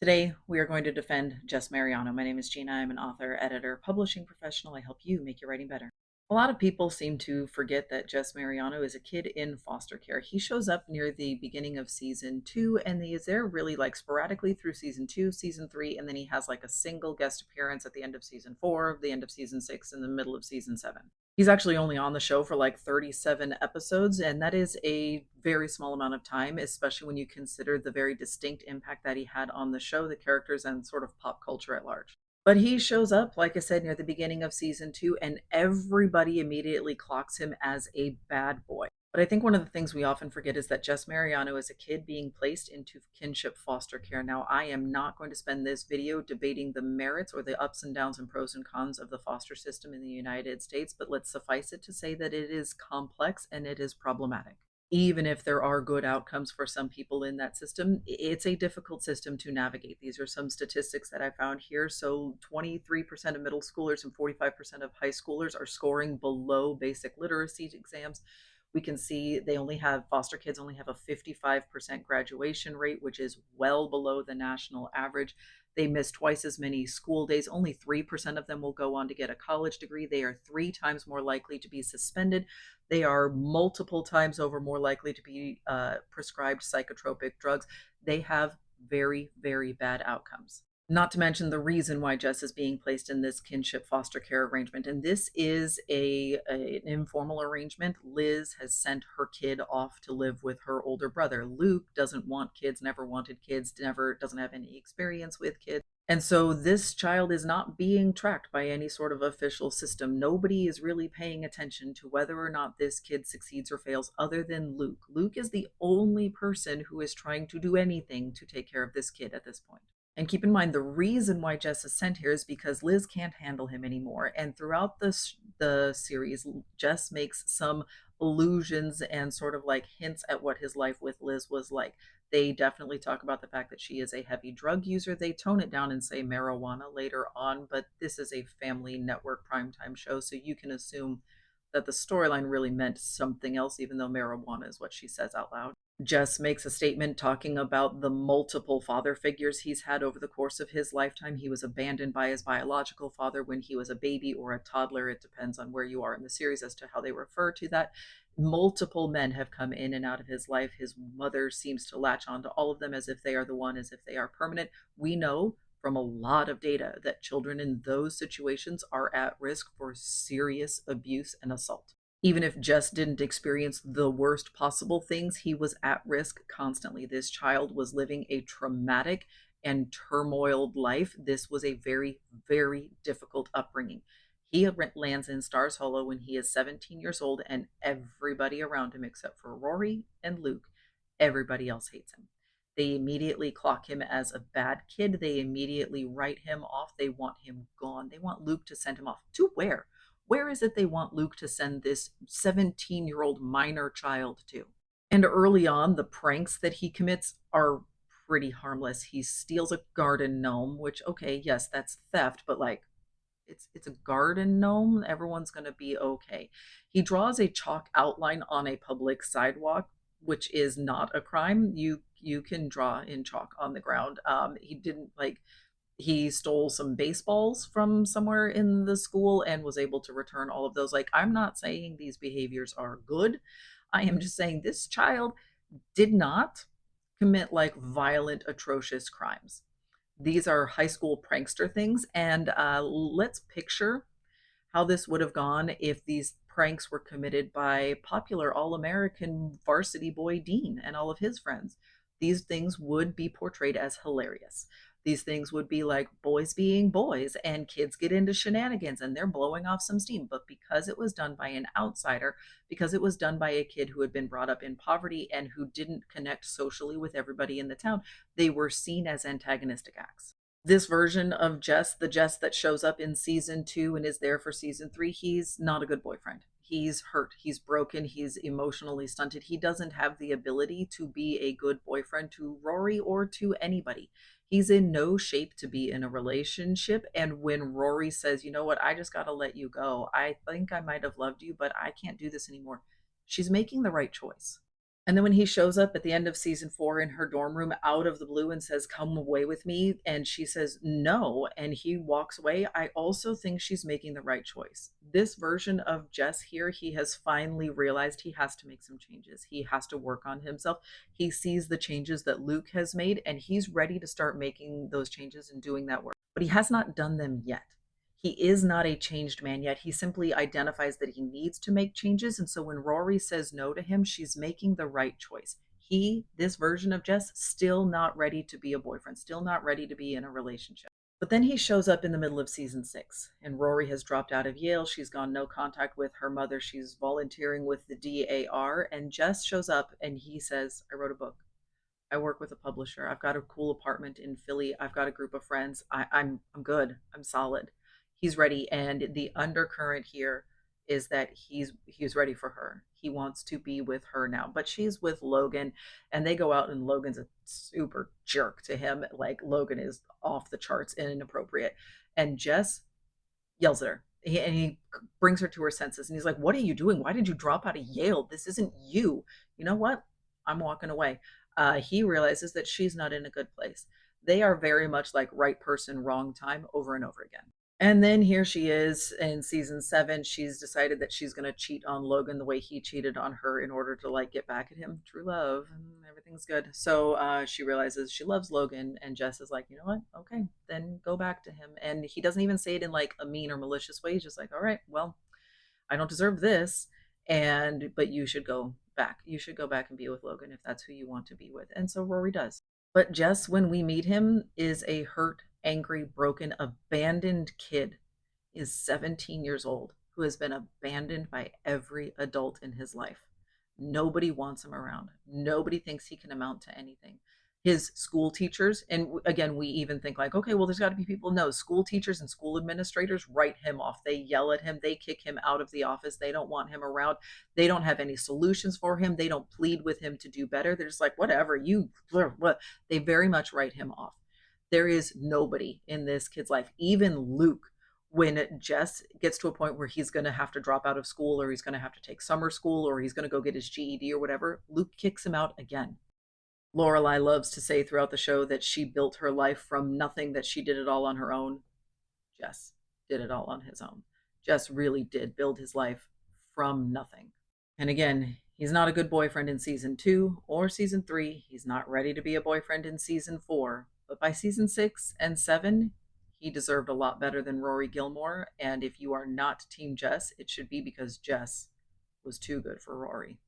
Today, we are going to defend Jess Mariano. My name is Gina. I'm an author, editor, publishing professional. I help you make your writing better. A lot of people seem to forget that Jess Mariano is a kid in foster care. He shows up near the beginning of season two, and he is there really like sporadically through season two, season three, and then he has like a single guest appearance at the end of season four, the end of season six, and the middle of season seven. He's actually only on the show for like 37 episodes, and that is a very small amount of time, especially when you consider the very distinct impact that he had on the show, the characters, and sort of pop culture at large. But he shows up, like I said, near the beginning of season two, and everybody immediately clocks him as a bad boy. But I think one of the things we often forget is that Jess Mariano is a kid being placed into kinship foster care. Now, I am not going to spend this video debating the merits or the ups and downs and pros and cons of the foster system in the United States, but let's suffice it to say that it is complex and it is problematic. Even if there are good outcomes for some people in that system, it's a difficult system to navigate. These are some statistics that I found here. So 23% of middle schoolers and 45% of high schoolers are scoring below basic literacy exams. We can see foster kids only have a 55% graduation rate, which is well below the national average. They miss twice as many school days. Only 3% of them will go on to get a college degree. They are three times more likely to be suspended. They are multiple times over more likely to be prescribed psychotropic drugs. They have very, very bad outcomes. Not to mention the reason why Jess is being placed in this kinship foster care arrangement. And this is an informal arrangement. Liz has sent her kid off to live with her older brother. Luke doesn't want kids, never wanted kids, never doesn't have any experience with kids. And so this child is not being tracked by any sort of official system. Nobody is really paying attention to whether or not this kid succeeds or fails other than Luke. Luke is the only person who is trying to do anything to take care of this kid at this point. And keep in mind, the reason why Jess is sent here is because Liz can't handle him anymore. And throughout the series, Jess makes some allusions and sort of like hints at what his life with Liz was like. They definitely talk about the fact that she is a heavy drug user. They tone it down and say marijuana later on, but this is a family network primetime show, so you can assume that the storyline really meant something else, even though marijuana is what she says out loud. Jess makes a statement talking about the multiple father figures he's had over the course of his lifetime. He was abandoned by his biological father when he was a baby or a toddler. It depends on where you are in the series as to how they refer to that. Multiple men have come in and out of his life. His mother seems to latch on to all of them as if they are the one, as if they are permanent. We know from a lot of data that children in those situations are at risk for serious abuse and assault. Even if Jess didn't experience the worst possible things, he was at risk constantly. This child was living a traumatic and turmoiled life. This was a very, very difficult upbringing. He lands in Stars Hollow when he is 17 years old, and everybody around him, except for Rory and Luke, everybody else hates him. They immediately clock him as a bad kid. They immediately write him off. They want him gone. They want Luke to send him off. To where? Where is it they want Luke to send this 17-year-old minor child to? And early on, the pranks that he commits are pretty harmless. He steals a garden gnome, which, okay, yes, that's theft, but like, it's a garden gnome. Everyone's going to be okay. He draws a chalk outline on a public sidewalk, which is not a crime. You can draw in chalk on the ground. He didn't like he stole some baseballs from somewhere in the school and was able to return all of those. Like, I'm not saying these behaviors are good. I am just saying this child did not commit like violent, atrocious crimes. These are high school prankster things. And let's picture how this would have gone if these pranks were committed by popular All American varsity boy Dean and all of his friends. These things would be portrayed as hilarious. These things would be like boys being boys and kids get into shenanigans and they're blowing off some steam. But because it was done by an outsider, because it was done by a kid who had been brought up in poverty and who didn't connect socially with everybody in the town, they were seen as antagonistic acts. This version of Jess, the Jess that shows up in season two and is there for season three, he's not a good boyfriend. He's hurt, he's broken, he's emotionally stunted. He doesn't have the ability to be a good boyfriend to Rory or to anybody. He's in no shape to be in a relationship. And when Rory says, you know what, I just got to let you go, I think I might have loved you, but I can't do this anymore, she's making the right choice. And then when he shows up at the end of season 4 in her dorm room out of the blue and says, "Come away with me," and she says, "No," and he walks away, I also think she's making the right choice. This version of Jess here, he has finally realized he has to make some changes. He has to work on himself. He sees the changes that Luke has made, and he's ready to start making those changes and doing that work. But he has not done them yet. He is not a changed man yet. He simply identifies that he needs to make changes. And so when Rory says no to him, she's making the right choice. This version of Jess, still not ready to be a boyfriend, still not ready to be in a relationship. But then he shows up in the middle of season 6, and Rory has dropped out of Yale. She's gone no contact with her mother. She's volunteering with the DAR. And Jess shows up and he says, I wrote a book. I work with a publisher. I've got a cool apartment in Philly. I've got a group of friends. I'm good. I'm solid. He's ready, and the undercurrent here is that he's ready for her. He wants to be with her now, but she's with Logan, and they go out, and Logan's a super jerk to him. Like Logan is off the charts and inappropriate, and Jess yells at her. And he brings her to her senses, and he's like, "What are you doing? Why did you drop out of Yale? This isn't you. You know what? I'm walking away." He realizes that she's not in a good place. They are very much like right person, wrong time over and over again. And then here she is in season 7. She's decided that she's going to cheat on Logan the way he cheated on her in order to like get back at him. True love, and everything's good. So she realizes she loves Logan, and Jess is like, you know what? Okay, then go back to him. And he doesn't even say it in like a mean or malicious way. He's just like, all right, well, I don't deserve this, and but you should go back. You should go back and be with Logan if that's who you want to be with. And so Rory does. But Jess, when we meet him, is a hurt, angry, broken, abandoned kid. He is 17 years old who has been abandoned by every adult in his life. Nobody wants him around. Nobody thinks he can amount to anything. His school teachers, and again, we even think like, okay, well, there's got to be people. No, school teachers and school administrators write him off. They yell at him. They kick him out of the office. They don't want him around. They don't have any solutions for him. They don't plead with him to do better. They're just like, whatever, you, what? They very much write him off. There is nobody in this kid's life, even Luke. When Jess gets to a point where he's going to have to drop out of school, or he's going to have to take summer school, or he's going to go get his GED or whatever, Luke kicks him out again. Lorelai loves to say throughout the show that she built her life from nothing, that she did it all on her own. Jess did it all on his own. Jess really did build his life from nothing. And again, he's not a good boyfriend in season 2 or season 3. He's not ready to be a boyfriend in season 4. But by season 6 and 7, he deserved a lot better than Rory Gilmore. And if you are not Team Jess, it should be because Jess was too good for Rory.